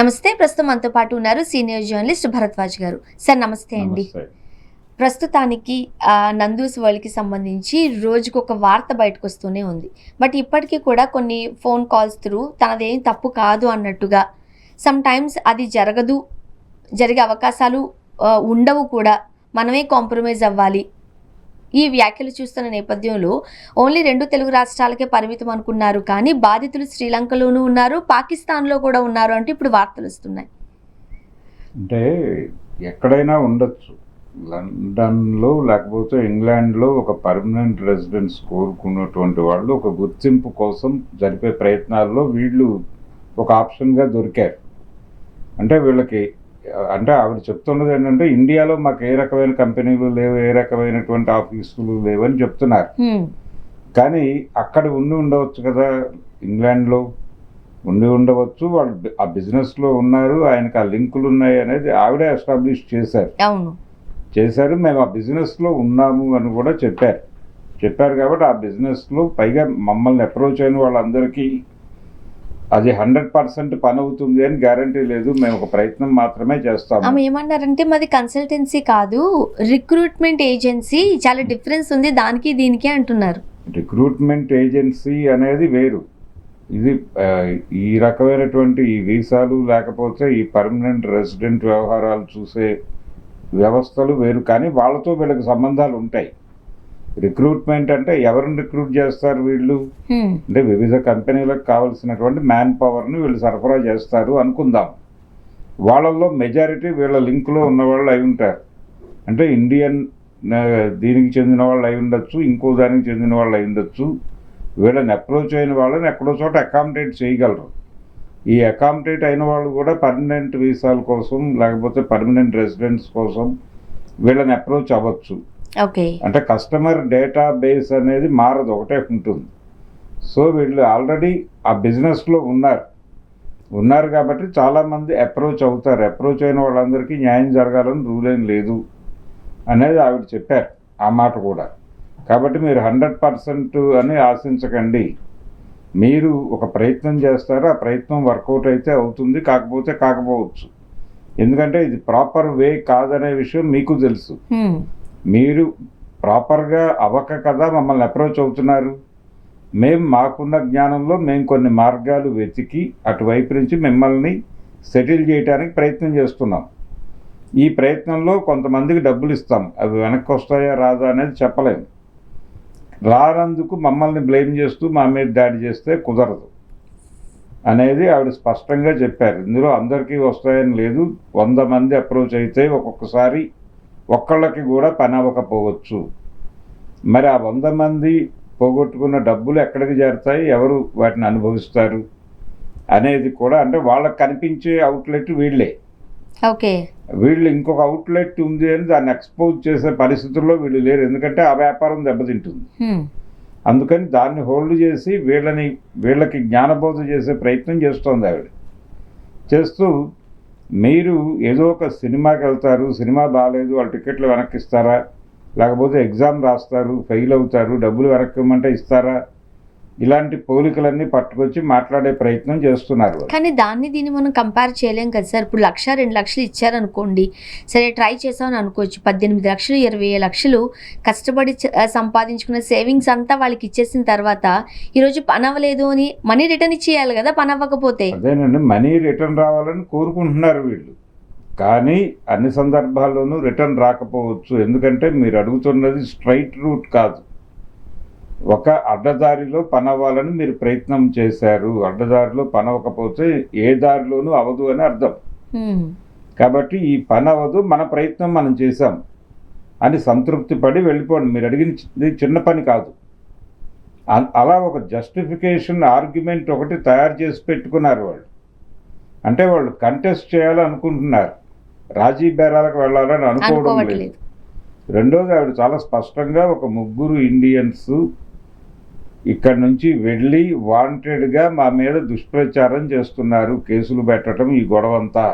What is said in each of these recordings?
నమస్తే. ప్రస్తుతం మనతో పాటు ఉన్నారు సీనియర్ జర్నలిస్ట్ భరద్వాజ్ గారు. సార్ నమస్తే అండి. ప్రస్తుతానికి నందూస్ వరల్డ్కి సంబంధించి రోజుకు ఒక వార్త బయటకు వస్తూనే ఉంది. బట్ ఇప్పటికీ కూడా కొన్ని ఫోన్ కాల్స్ త్రూ తనదేం తప్పు కాదు అన్నట్టుగా, సమ్ టైమ్స్ అది జరిగే అవకాశాలు ఉండవు కూడా, మనమే కాంప్రమైజ్ అవ్వాలి. ఈ వ్యాఖ్యలు చూస్తున్న నేపథ్యంలో ఓన్లీ 2 తెలుగు రాష్ట్రాలకే పరిమితం అనుకున్నారు, కానీ బాధితులు శ్రీలంకలోనూ ఉన్నారు, పాకిస్తాన్లో కూడా ఉన్నారు అంటే ఇప్పుడు వార్తలు వస్తున్నాయి. అంటే ఎక్కడైనా ఉండొచ్చు, లండన్లో లేకపోతే ఇంగ్లాండ్లో ఒక పర్మనెంట్ రెసిడెన్స్ కోరుకున్నటువంటి వాళ్ళు ఒక గుర్తింపు కోసం జరిపే ప్రయత్నాల్లో వీళ్ళు ఒక ఆప్షన్గా దొరికారు. అంటే వీళ్ళకి అంటే ఆవిడ చెప్తున్నది ఏంటంటే, ఇండియాలో మాకు ఏ రకమైన కంపెనీలు లేవు, ఏ రకమైనటువంటి ఆఫీసులు లేవని చెప్తున్నారు. కానీ అక్కడ ఉండవచ్చు కదా, ఇంగ్లాండ్లో ఉండవచ్చు, వాళ్ళు ఆ బిజినెస్లో ఉన్నారు, ఆయనకు ఆ లింకులు ఉన్నాయి అనేది ఆవిడే ఎస్టాబ్లిష్ చేశారు. మేము ఆ బిజినెస్లో ఉన్నాము అని కూడా చెప్పారు కాబట్టి ఆ బిజినెస్లో పైగా మమ్మల్ని అప్రోచ్ అయిన వాళ్ళందరికీ అది 100% పని అవుతుంది అని గ్యారంటీ లేదు, మేము ఒక ప్రయత్నం మాత్రమే చేస్తాము. ఆమె ఏమన్నారంటే, మాది కన్సల్టెన్సీ కాదు, రిక్రూట్మెంట్ ఏజెన్సీ, చాలా డిఫరెన్స్ ఉంది దానికి దీనికి అంటున్నారు. రిక్రూట్మెంట్ ఏజెన్సీ అనేది వేరు, ఇది ఈ రకమైనటువంటి ఈ వీసాలు లేకపోతే ఈ పర్మనెంట్ రెసిడెంట్ వ్యవహారాలు చూసే వ్యవస్థలు వేరు. కానీ వాళ్ళతో వీళ్ళకి సంబంధాలు ఉంటాయి. రిక్రూట్మెంట్ అంటే ఎవరిని రిక్రూట్ చేస్తారు వీళ్ళు అంటే వివిధ కంపెనీలకు కావాల్సినటువంటి మ్యాన్ పవర్ని వీళ్ళు సరఫరా చేస్తారు అనుకుందాం. వాళ్ళల్లో మెజారిటీ వీళ్ళ లింక్లో ఉన్నవాళ్ళు అయి ఉంటారు. అంటే ఇండియన్ దీనికి చెందిన వాళ్ళు అయి ఉండొచ్చు, ఇంకో దానికి చెందిన వాళ్ళు అయి ఉండొచ్చు. వీళ్ళని అప్రోచ్ అయిన వాళ్ళని ఎక్కడో చోట అకామిడేట్ చేయగలరు. ఈ అకామిడేట్ అయిన వాళ్ళు కూడా పర్మనెంట్ వీసాల కోసం లేకపోతే పర్మనెంట్ రెసిడెన్స్ కోసం వీళ్ళని అప్రోచ్ అవ్వచ్చు. అంటే కస్టమర్ డేటా బేస్ అనేది మారదు, ఒకటే ఉంటుంది. సో వీళ్ళు ఆల్రెడీ ఆ బిజినెస్లో ఉన్నారు కాబట్టి చాలామంది అప్రోచ్ అవుతారు. అప్రోచ్ అయిన వాళ్ళందరికీ న్యాయం జరగాలని రూల్ ఏం లేదు అనేది ఆవిడ చెప్పారు, ఆ మాట కూడా. కాబట్టి మీరు 100% అని ఆశించకండి. మీరు ఒక ప్రయత్నం చేస్తారు, ఆ ప్రయత్నం వర్కౌట్ అయితే అవుతుంది, కాకపోతే కాకపోవచ్చు. ఎందుకంటే ఇది ప్రాపర్ వే కాదనే విషయం మీకు తెలుసు. మీరు ప్రాపర్గా అవ్వక కదా మమ్మల్ని అప్రోచ్ అవుతున్నారు. మేము మాకున్న జ్ఞానంలో మేము కొన్ని మార్గాలు వెతికి అటువైపు నుంచి మిమ్మల్ని సెటిల్ చేయడానికి ప్రయత్నం చేస్తున్నాం. ఈ ప్రయత్నంలో కొంతమందికి డబ్బులు ఇస్తాం, అవి వెనక్కి వస్తాయా రాదా అనేది చెప్పలేము. రానందుకు మమ్మల్ని బ్లేమ్ చేస్తూ మా మీద దాడి చేస్తే కుదరదు అనేది ఆవిడ స్పష్టంగా చెప్పారు. ఇందులో అందరికీ వస్తాయని లేదు, 100 మంది అప్రోచ్ అయితే ఒక్కొక్కసారి ఒక్కళ్ళకి కూడా పని అవ్వకపోవచ్చు. మరి ఆ 100 మంది పోగొట్టుకున్న డబ్బులు ఎక్కడికి చేరుతాయి, ఎవరు వాటిని అనుభవిస్తారు అనేది కూడా. అంటే వాళ్ళకి కనిపించే అవుట్లెట్ వీళ్ళే. వీళ్ళు ఇంకొక అవుట్లెట్ ఉంది అని దాన్ని ఎక్స్పోజ్ చేసే పరిస్థితుల్లో వీళ్ళు లేరు, ఎందుకంటే ఆ వ్యాపారం దెబ్బతింటుంది. అందుకని దాన్ని హోల్డ్ చేసి వీళ్ళకి జ్ఞానబోధ చేసే ప్రయత్నం చేస్తోంది ఆవిడ. చేస్తూ మీరు ఏదో ఒక సినిమాకి వెళ్తారు, సినిమా బాగాలేదు, వాళ్ళ టికెట్లు వెనక్కి ఇస్తారా, లేకపోతే ఎగ్జామ్ రాస్తారు, ఫెయిల్ అవుతారు, డబ్బులు వెనక్కి ఇవ్వమంటే ఇస్తారా, ఇలాంటి పోలికలన్నీ పట్టుకొచ్చి మాట్లాడే ప్రయత్నం చేస్తున్నారు. కానీ దీన్ని మనం కంపేర్ చేయలేం కదా సార్. ఇప్పుడు 1,00,000 2 లక్షలు ఇచ్చారనుకోండి, సరే ట్రై చేసామని అనుకోవచ్చు. 18 లక్షలు 20 లక్షలు కష్టపడి సంపాదించుకున్న సేవింగ్స్ అంతా వాళ్ళకి ఇచ్చేసిన తర్వాత ఈరోజు పని అవ్వలేదు అని మనీ రిటర్న్ ఇచ్చేయాలి కదా, పని అవ్వకపోతే. అదేనండి, మనీ రిటర్న్ రావాలని కోరుకుంటున్నారు వీళ్ళు, కానీ అన్ని సందర్భాల్లోనూ రిటర్న్ రాకపోవచ్చు. ఎందుకంటే మీరు అడుగుతున్నది స్ట్రైట్ రూట్ కాదు, ఒక అడ్డదారిలో పని అవ్వాలని మీరు ప్రయత్నం చేశారు. అడ్డదారిలో పని అవ్వకపోతే ఏ దారిలోనూ అవ్వదు అని అర్థం. కాబట్టి ఈ పని అవ్వదు, మన ప్రయత్నం మనం చేశాం అని సంతృప్తి పడి వెళ్ళిపోండి. మీరు అడిగింది చిన్న పని కాదు. అలా ఒక జస్టిఫికేషన్ ఆర్గ్యుమెంట్ ఒకటి తయారు చేసి పెట్టుకున్నారు వాళ్ళు. అంటే వాళ్ళు కంటెస్ట్ చేయాలనుకుంటున్నారు, రాజీ బేరాలకు వెళ్ళాలని అనుకోవడం లేదు. రెండోది, ఆవిడ చాలా స్పష్టంగా ఒక 3 ఇండియన్స్ ఇక్కడ నుంచి వెళ్ళి వాంటెడ్గా మా మీద దుష్ప్రచారం చేస్తున్నారు, కేసులు పెట్టడం ఈ గొడవంతా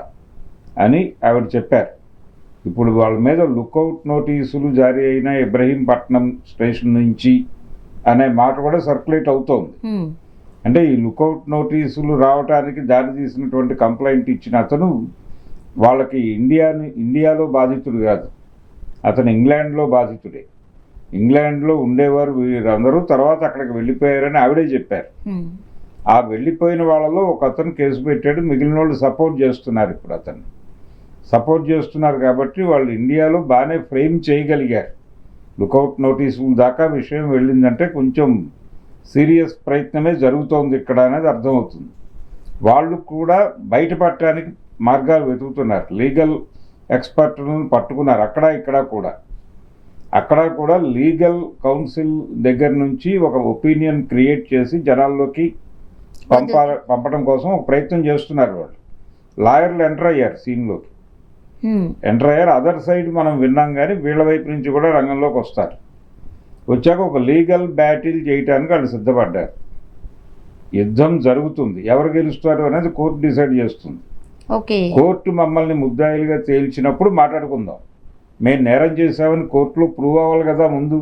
అని ఆవిడ చెప్పారు. ఇప్పుడు వాళ్ళ మీద లుకౌట్ నోటీసులు జారీ అయిన ఇబ్రహీంపట్నం స్టేషన్ నుంచి అనే మాట కూడా సర్క్యులేట్ అవుతోంది. అంటే ఈ లుకౌట్ నోటీసులు రావడానికి దారి తీసినటువంటి కంప్లైంట్ ఇచ్చిన అతను వాళ్ళకి ఇండియాలో బాధితుడు కాదు, అతను ఇంగ్లాండ్లో బాధితుడే. ఇంగ్లాండ్లో ఉండేవారు వీరందరూ, తర్వాత అక్కడికి వెళ్ళిపోయారని ఆవిడే చెప్పారు. ఆ వెళ్ళిపోయిన వాళ్ళలో ఒక అతను కేసు పెట్టాడు, మిగిలిన వాళ్ళు సపోర్ట్ చేస్తున్నారు. ఇప్పుడు అతన్ని సపోర్ట్ చేస్తున్నారు కాబట్టి వాళ్ళు ఇండియాలో బాగానే ఫ్రేమ్ చేయగలిగారు. లుకౌట్ నోటీసుల దాకా విషయం వెళ్ళిందంటే కొంచెం సీరియస్ ప్రయత్నమే జరుగుతోంది ఇక్కడ అనేది అర్థమవుతుంది. వాళ్ళు కూడా బయటపడటానికి మార్గాలు వెతుకుతున్నారు, లీగల్ ఎక్స్పర్ట్లను పట్టుకున్నారు. అక్కడ కూడా లీగల్ కౌన్సిల్ దగ్గర నుంచి ఒక ఒపీనియన్ క్రియేట్ చేసి జనాల్లోకి పంపడం కోసం ఒక ప్రయత్నం చేస్తున్నారు. వాళ్ళు లాయర్లు ఎంటర్ అయ్యారు సీన్లోకి, అదర్ సైడ్ మనం విన్నాం, కానీ వీళ్ళ వైపు నుంచి కూడా రంగంలోకి వస్తారు. వచ్చాక ఒక లీగల్ బ్యాటిల్ చేయడానికి వాళ్ళు సిద్ధపడ్డారు. యుద్ధం జరుగుతుంది, ఎవరు గెలుస్తారు అనేది కోర్టు డిసైడ్ చేస్తుంది. కోర్టు మమ్మల్ని ముద్దాయిలుగా తేల్చినప్పుడు మాట్లాడుకుందాం. మేము నేరం చేసామని కోర్టులో ప్రూవ్ అవ్వాలి కదా ముందు.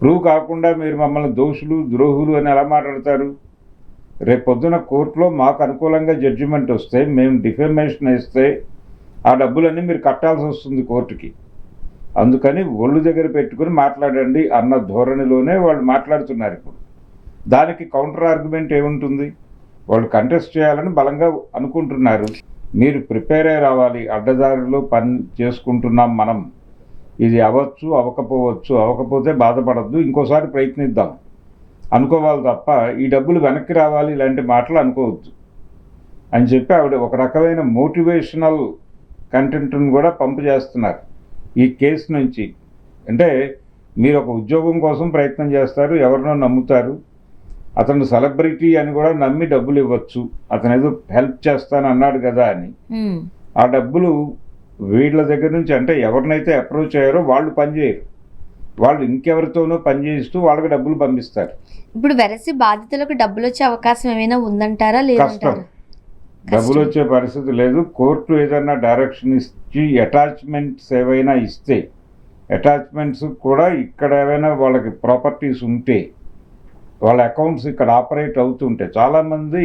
ప్రూవ్ కాకుండా మీరు మమ్మల్ని దోషులు ద్రోహులు అని ఎలా మాట్లాడతారు? రేపు పొద్దున కోర్టులో మాకు అనుకూలంగా జడ్జిమెంట్ వస్తే, మేము డిఫెమేషన్ వేస్తే ఆ డబ్బులన్నీ మీరు కట్టాల్సి వస్తుంది కోర్టుకి. అందుకని ఒళ్ళు దగ్గర పెట్టుకుని మాట్లాడండి అన్న ధోరణిలోనే వాళ్ళు మాట్లాడుతున్నారు. ఇప్పుడు దానికి కౌంటర్ ఆర్గ్యుమెంట్ ఏముంటుంది? వాళ్ళు కంటెస్ట్ చేయాలని బలంగా అనుకుంటున్నారు. మీరు ప్రిపేర్ అయి రావాలి, అడ్డదారిలో పని చేసుకుంటున్నాం మనం, ఇది అవ్వచ్చు అవ్వకపోతే బాధపడద్దు, ఇంకోసారి ప్రయత్నిద్దాం అనుకోవాలి తప్ప ఈ డబ్బులు వెనక్కి రావాలి ఇలాంటి మాటలు అనుకోవద్దు అని చెప్పి ఆవిడ ఒక రకమైన మోటివేషనల్ కంటెంట్ను కూడా పంపు చేస్తున్నారు ఈ కేసు నుంచి. అంటే మీరు ఒక ఉద్యోగం కోసం ప్రయత్నం చేస్తారు, ఎవరినో నమ్ముతారు, అతను సెలబ్రిటీ అని కూడా నమ్మి డబ్బులు ఇవ్వచ్చు, అతను ఏదో హెల్ప్ చేస్తాను అన్నాడు కదా అని. ఆ డబ్బులు వీళ్ళ దగ్గర నుంచి, అంటే ఎవరినైతే అప్రోచ్ అయ్యారో వాళ్ళు పనిచేయరు, వాళ్ళు ఇంకెవరితోనో పనిచేయిస్తూ వాళ్ళకి డబ్బులు పంపిస్తారు. ఇప్పుడు వెరసి బాధితులకు డబ్బులు వచ్చే అవకాశం ఏమైనా ఉందంటారా? కష్టం, డబ్బులు వచ్చే పరిస్థితి లేదు. కోర్టు ఏదైనా డైరెక్షన్ ఇచ్చి అటాచ్మెంట్స్ ఏవైనా ఇస్తే, అటాచ్మెంట్స్ కూడా ఇక్కడ ఏమైనా వాళ్ళకి ప్రాపర్టీస్ ఉంటే, వాళ్ళ అకౌంట్స్ ఇక్కడ ఆపరేట్ అవుతుంటే, చాలామంది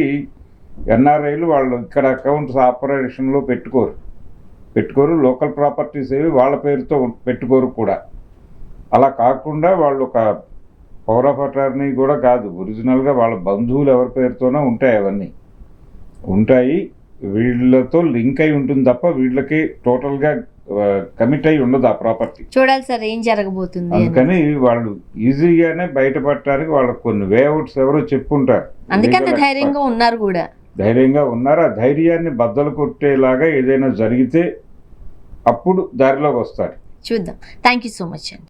ఎన్ఆర్ఐలు వాళ్ళు ఇక్కడ అకౌంట్స్ ఆపరేషన్లో పెట్టుకోరు, లోకల్ ప్రాపర్టీస్ ఏవి వాళ్ళ పేరుతో పెట్టుకోరు కూడా. అలా కాకుండా వాళ్ళు ఒక పవర్ ఆఫ్ అటార్నీ కూడా కాదు, ఒరిజినల్గా వాళ్ళ బంధువులు ఎవరి పేరుతోనో ఉంటాయి, అవన్నీ ఉంటాయి, వీళ్ళతో లింక్ అయి ఉంటుంది తప్ప వీళ్ళకి టోటల్గా కమిట్ అయి ఉండదు ఆ ప్రాపర్టీ. చూడాలి సార్ ఏం జరగబోతుంది. అందుకని వాళ్ళు ఈజీగానే బయటపడటానికి వాళ్ళకి కొన్ని వేఅవుట్స్ ఎవరో చెప్పుంటారు, అందుకని ధైర్యంగా ఉన్నారు కూడా. ఆ ధైర్యాన్ని బద్దలు కొట్టేలాగా ఏదైనా జరిగితే అప్పుడు దారిలోకి వస్తారు. చూద్దాం. థ్యాంక్ యూ సో మచ్ అండి.